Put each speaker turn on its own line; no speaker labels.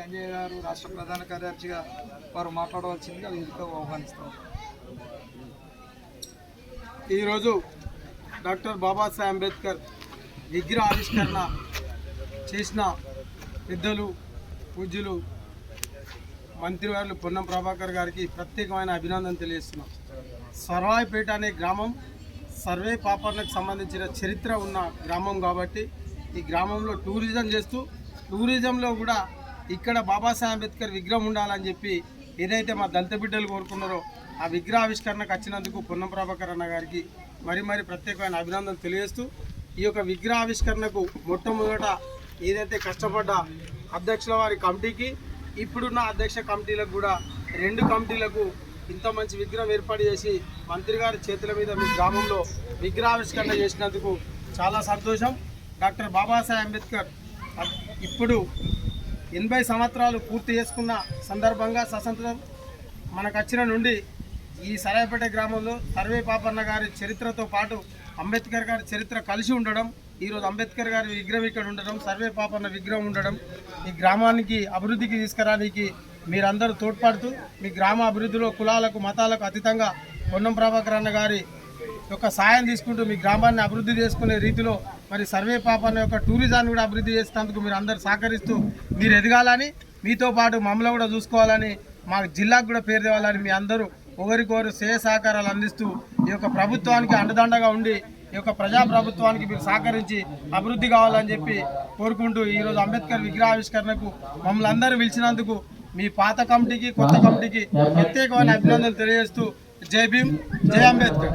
సంజయ్ గారు రాష్ట్ర ప్రధాన కార్యదర్శిగా వారు మాట్లాడవలసిందిగా వేదికగా ఆహ్వానిస్తాం.
ఈరోజు డాక్టర్ బాబాసాహెబ్ అంబేద్కర్ విగ్రహ ఆవిష్కరణ చేసిన పెద్దలు పూజ్యులు మంత్రివారులు పొన్నం ప్రభాకర్ గారికి ప్రత్యేకమైన అభినందన తెలియజేస్తున్నాం. సర్వాయిపేట అనే గ్రామం సర్వే పాపర్లకు సంబంధించిన చరిత్ర ఉన్న గ్రామం కాబట్టి ఈ గ్రామంలో టూరిజం చేస్తూ టూరిజంలో కూడా ఇక్కడ బాబాసాహెబ్ అంబేద్కర్ విగ్రహం ఉండాలని చెప్పి ఏదైతే మా దళిత బిడ్డలు కోరుకున్నారో ఆ విగ్రహ ఆవిష్కరణకు వచ్చినందుకు పొన్నం ప్రభాకర్ అన్న గారికి మరి ప్రత్యేకమైన అభినందనలు తెలియజేస్తూ ఈ యొక్క విగ్రహ ఆవిష్కరణకు మొట్టమొదట ఏదైతే కష్టపడ్డ అధ్యక్షుల వారి కమిటీకి ఇప్పుడున్న అధ్యక్ష కమిటీలకు కూడా 2 కమిటీలకు ఇంత మంచి విగ్రహం ఏర్పాటు చేసి మంత్రి గారి చేతుల మీద మీ గ్రామంలో విగ్రహావిష్కరణ చేసినందుకు చాలా సంతోషం. డాక్టర్ బాబాసాహెబ్ అంబేద్కర్ ఇప్పుడు 80 సంవత్సరాలు పూర్తి చేసుకున్న సందర్భంగా స్వతంత్రం మనకు వచ్చిన నుండి ఈ సరాయపేట గ్రామంలో సర్వే పాపన్న గారి చరిత్రతో పాటు అంబేద్కర్ గారి చరిత్ర కలిసి ఉండడం, ఈరోజు అంబేద్కర్ గారి విగ్రహం ఇక్కడ ఉండడం, సర్వే పాపన్న విగ్రహం ఉండడం ఈ గ్రామానికి అభివృద్ధికి తీసుకురానికి మీరందరూ తోడ్పడుతూ మీ గ్రామ అభివృద్ధిలో కులాలకు మతాలకు అతీతంగా పొన్నం ప్రభాకర్ అన్న గారి యొక్క సాయం తీసుకుంటూ మీ గ్రామాన్ని అభివృద్ధి చేసుకునే రీతిలో మరి సర్వే పాపన్న యొక్క టూరిజాన్ని కూడా అభివృద్ధి చేసేందుకు మీరు అందరూ సహకరిస్తూ మీరు ఎదగాలని, మీతో పాటు మమ్మల్ని కూడా చూసుకోవాలని, మా జిల్లాకు కూడా పేరు తేవాలని మీ అందరూ ఒకరికొకరు సేవ సహకారాలు అందిస్తూ ఈ యొక్క ప్రభుత్వానికి అండదండగా ఉండి ఈ యొక్క ప్రజాప్రభుత్వానికి మీరు సహకరించి అభివృద్ధి కావాలని చెప్పి కోరుకుంటూ ఈరోజు అంబేద్కర్ విగ్రహావిష్కరణకు మమ్మల్ని అందరూ పిలిచినందుకు మీ పాత కమిటీకి కొత్త కమిటీకి ప్రత్యేకమైన అభినందనలు తెలియజేస్తూ జై భీమ్, జై అంబేద్కర్.